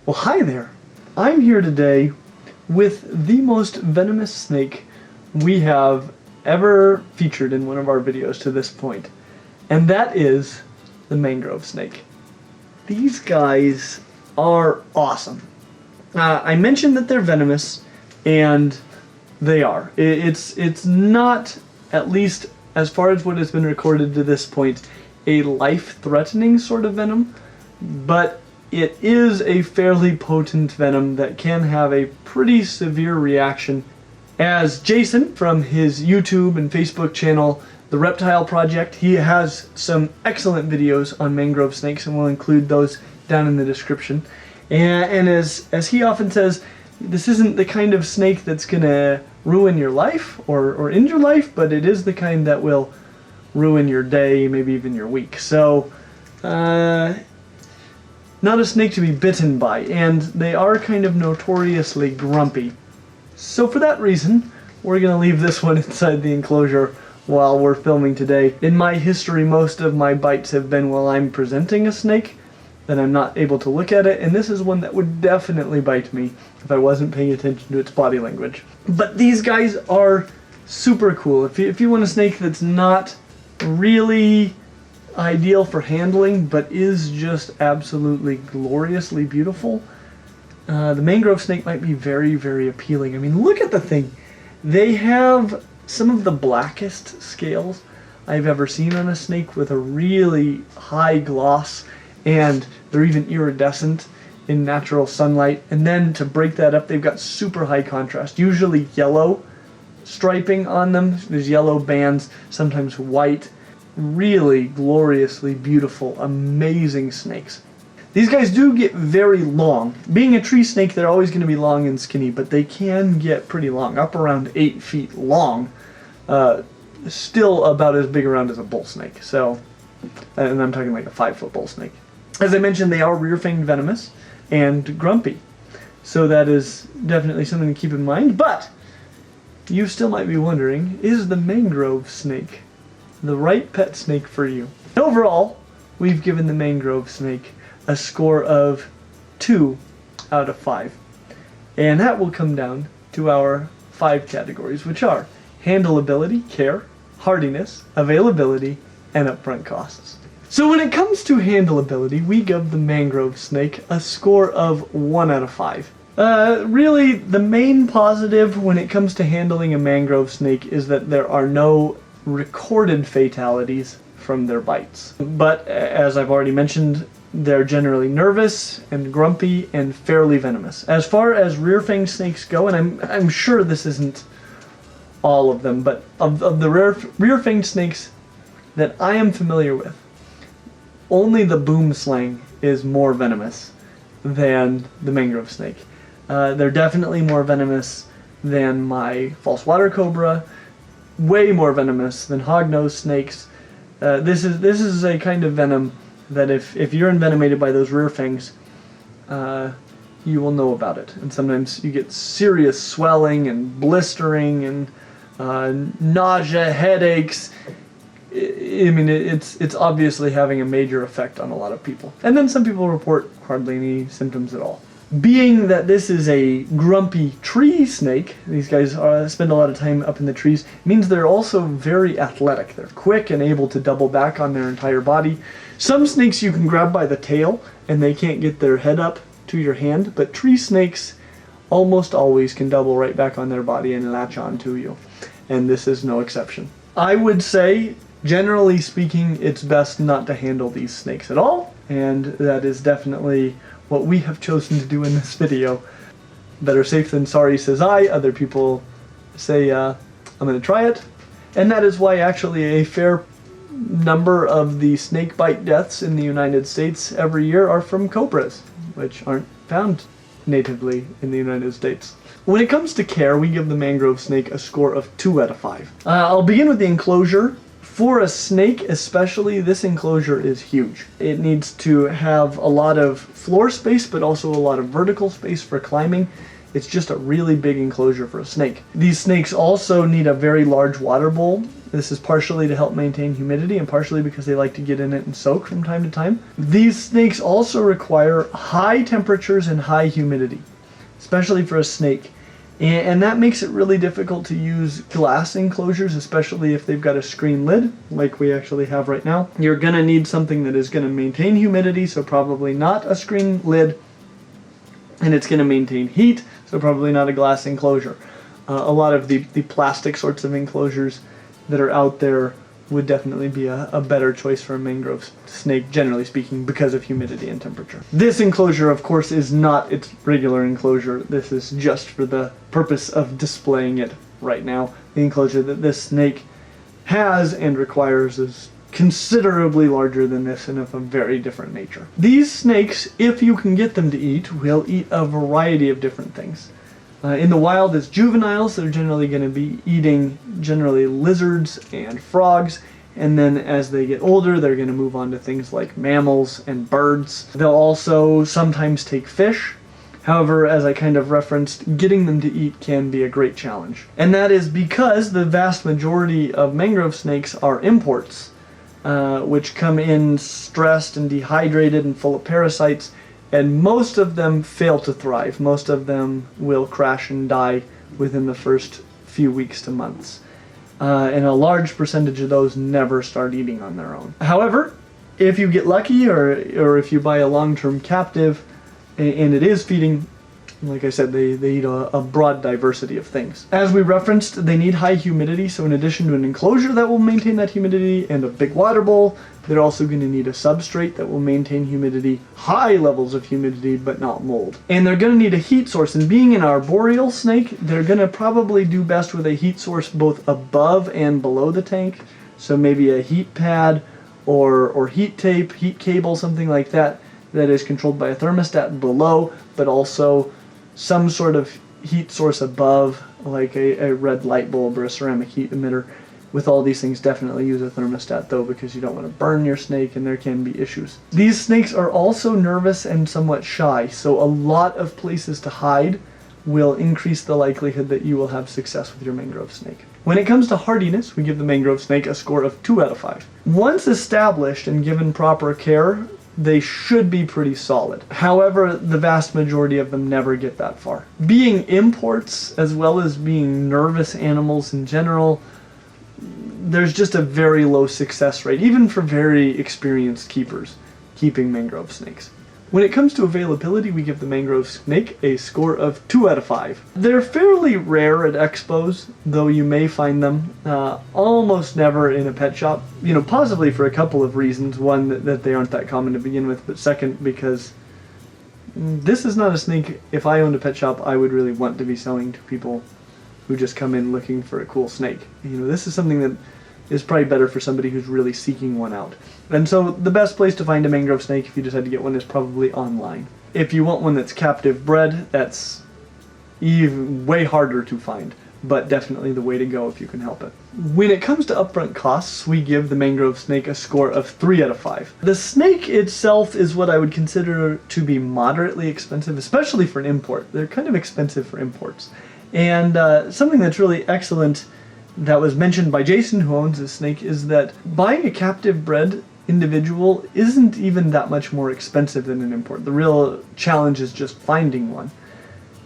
Well, hi there. I'm here today with the most venomous snake we have ever featured in one of our videos to this point, and that is the mangrove snake. These guys are awesome. I mentioned that they're venomous, and they are. It's not, at least as far as what has been recorded to this point, a life-threatening sort of venom, but it is a fairly potent venom that can have a pretty severe reaction. As Jason from his YouTube and Facebook channel, The Reptile Project, he has some excellent videos on mangrove snakes, and we'll include those down in the description. And as he often says, this isn't the kind of snake that's gonna ruin your life or end your life, but it is the kind that will ruin your day, maybe even your week. So, not a snake to be bitten by, and they are kind of notoriously grumpy. So for that reason, we're going to leave this one inside the enclosure while we're filming today. In my history, most of my bites have been while I'm presenting a snake, then I'm not able to look at it, and this is one that would definitely bite me if I wasn't paying attention to its body language. But these guys are super cool. If you want a snake that's not really ideal for handling, but is just absolutely gloriously beautiful, the mangrove snake might be very, very appealing. I mean, look at the thing. They have some of the blackest scales I've ever seen on a snake, with a really high gloss, and they're even iridescent in natural sunlight. And then to break that up, they've got super high contrast, usually yellow striping on them. There's yellow bands, sometimes white. Really gloriously beautiful, amazing snakes. These guys do get very long. Being a tree snake, they're always going to be long and skinny, but they can get pretty long, up around 8 feet long. Still about as big around as a bull snake. So, and I'm talking like a 5-foot bull snake. As I mentioned, they are rear-fanged venomous and grumpy. So that is definitely something to keep in mind. But you still might be wondering, is the mangrove snake the right pet snake for you? Overall, we've given the mangrove snake a score of 2 out of 5. And that will come down to our 5 categories, which are handleability, care, hardiness, availability, and upfront costs. So when it comes to handleability, we give the mangrove snake a score of 1 out of 5. Really, the main positive when it comes to handling a mangrove snake is that there are no recorded fatalities from their bites. But as I've already mentioned, they're generally nervous and grumpy and fairly venomous. As far as rear-fanged snakes go, and I'm sure this isn't all of them, but of the rear-fanged snakes that I am familiar with, only the boomslang is more venomous than the mangrove snake. They're definitely more venomous than my false water cobra, way more venomous than hognose snakes. This is a kind of venom that if you're envenomated by those rear fangs, you will know about it. And sometimes you get serious swelling and blistering and nausea, headaches. I mean, it's obviously having a major effect on a lot of people. And then some people report hardly any symptoms at all. Being that this is a grumpy tree snake, these guys spend a lot of time up in the trees, means they're also very athletic. They're quick and able to double back on their entire body. Some snakes you can grab by the tail and they can't get their head up to your hand, but tree snakes almost always can double right back on their body and latch on to you. And this is no exception. I would say, generally speaking, it's best not to handle these snakes at all, and that is definitely what we have chosen to do in this video. Better safe than sorry, says I. Other people say, I'm going to try it. And that is why actually a fair number of the snake bite deaths in the United States every year are from cobras, which aren't found natively in the United States. When it comes to care, we give the mangrove snake a score of 2 out of 5. I'll begin with the enclosure. For a snake especially, this enclosure is huge. It needs to have a lot of floor space, but also a lot of vertical space for climbing. It's just a really big enclosure for a snake. These snakes also need a very large water bowl. This is partially to help maintain humidity and partially because they like to get in it and soak from time to time. These snakes also require high temperatures and high humidity, especially for a snake. And that makes it really difficult to use glass enclosures, especially if they've got a screen lid, like we actually have right now. You're going to need something that is going to maintain humidity, so probably not a screen lid. And it's going to maintain heat, so probably not a glass enclosure. A lot of the plastic sorts of enclosures that are out there would definitely be a better choice for a mangrove snake, generally speaking, because of humidity and temperature. This enclosure, of course, is not its regular enclosure. This is just for the purpose of displaying it right now. The enclosure that this snake has and requires is considerably larger than this and of a very different nature. These snakes, if you can get them to eat, will eat a variety of different things. In the wild, as juveniles, they're generally going to be eating generally lizards and frogs, and then as they get older, they're going to move on to things like mammals and birds. They'll also sometimes take fish. However, as I kind of referenced, getting them to eat can be a great challenge. And that is because the vast majority of mangrove snakes are imports, which come in stressed and dehydrated and full of parasites. And most of them fail to thrive. Most of them will crash and die within the first few weeks to months. And a large percentage of those never start eating on their own. However, if you get lucky or if you buy a long-term captive and it is feeding, like I said, they eat a broad diversity of things. As we referenced, they need high humidity, so in addition to an enclosure that will maintain that humidity and a big water bowl, they're also going to need a substrate that will maintain humidity, high levels of humidity, but not mold. And they're going to need a heat source, and being an arboreal snake, they're going to probably do best with a heat source both above and below the tank, so maybe a heat pad or heat tape, heat cable, something like that, that is controlled by a thermostat below, but also some sort of heat source above, like a red light bulb or a ceramic heat emitter. With all these things, definitely use a thermostat though, because you don't want to burn your snake and there can be issues. These snakes are also nervous and somewhat shy, so a lot of places to hide will increase the likelihood that you will have success with your mangrove snake. When it comes to hardiness, we give the mangrove snake a score of 2 out of 5. Once established and given proper care, they should be pretty solid. However, the vast majority of them never get that far. Being imports, as well as being nervous animals in general, there's just a very low success rate, even for very experienced keepers, keeping mangrove snakes. When it comes to availability, we give the mangrove snake a score of 2 out of 5. They're fairly rare at expos, though you may find them almost never in a pet shop. You know, possibly for a couple of reasons. One, that they aren't that common to begin with, but second, because this is not a snake, if I owned a pet shop, I would really want to be selling to people who just come in looking for a cool snake. You know, this is something that is probably better for somebody who's really seeking one out. And so the best place to find a mangrove snake if you decide to get one is probably online. If you want one that's captive bred, that's even way harder to find, but definitely the way to go if you can help it. When it comes to upfront costs, we give the mangrove snake a score of 3 out of 5. The snake itself is what I would consider to be moderately expensive, especially for an import. They're kind of expensive for imports. And something that's really excellent that was mentioned by Jason, who owns this snake, is that buying a captive bred individual isn't even that much more expensive than an import. The real challenge is just finding one.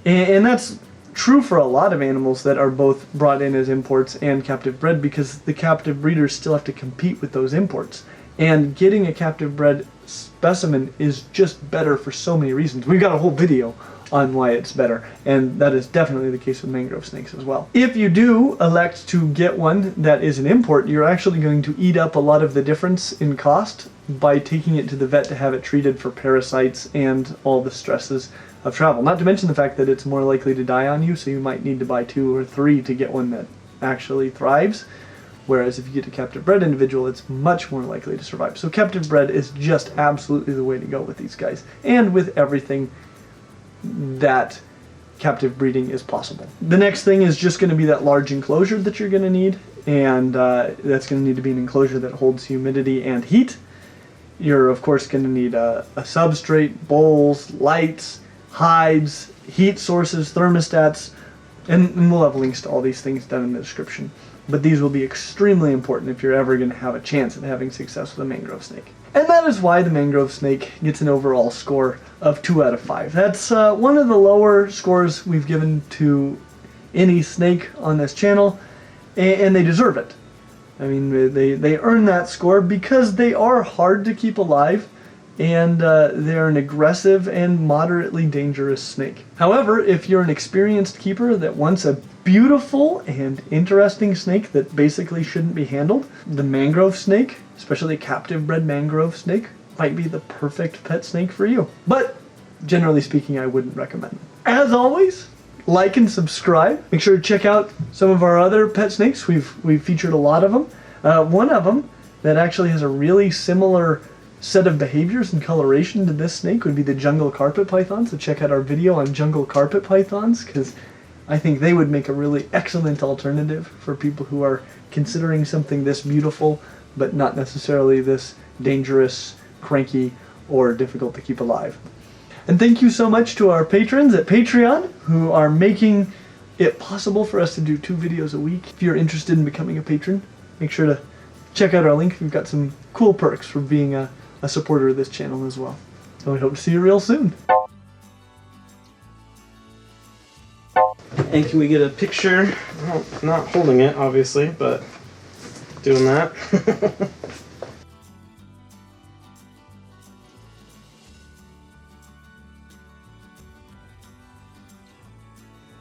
And that's true for a lot of animals that are both brought in as imports and captive bred, because the captive breeders still have to compete with those imports. And getting a captive bred specimen is just better for so many reasons. We've got a whole video on why it's better, and that is definitely the case with mangrove snakes as well. If you do elect to get one that is an import, you're actually going to eat up a lot of the difference in cost by taking it to the vet to have it treated for parasites and all the stresses of travel. Not to mention the fact that it's more likely to die on you, so you might need to buy 2 or 3 to get one that actually thrives. Whereas if you get a captive bred individual, it's much more likely to survive. So captive bred is just absolutely the way to go with these guys, and with everything that captive breeding is possible. The next thing is just going to be that large enclosure that you're going to need, and that's going to need to be an enclosure that holds humidity and heat. You're of course going to need a substrate, bowls, lights, hides, heat sources, thermostats, and we'll have links to all these things down in the description. But these will be extremely important if you're ever going to have a chance at having success with a mangrove snake. And that is why the mangrove snake gets an overall score of 2 out of 5. That's one of the lower scores we've given to any snake on this channel, and they deserve it. I mean, they earn that score because they are hard to keep alive, and they're an aggressive and moderately dangerous snake. However, if you're an experienced keeper that wants a beautiful and interesting snake that basically shouldn't be handled, the mangrove snake, especially a captive bred mangrove snake, might be the perfect pet snake for you. But generally speaking, I wouldn't recommend them. As always, like and subscribe. Make sure to check out some of our other pet snakes. We've featured a lot of them. One of them that actually has a really similar set of behaviors and coloration to this snake would be the jungle carpet python. So check out our video on jungle carpet pythons, because I think they would make a really excellent alternative for people who are considering something this beautiful but not necessarily this dangerous, cranky, or difficult to keep alive. And thank you so much to our patrons at Patreon who are making it possible for us to do 2 videos a week. If you're interested in becoming a patron, make sure to check out our link. We've got some cool perks for being a supporter of this channel as well. So we hope to see you real soon. And can we get a picture? Well, not holding it, obviously, but doing that.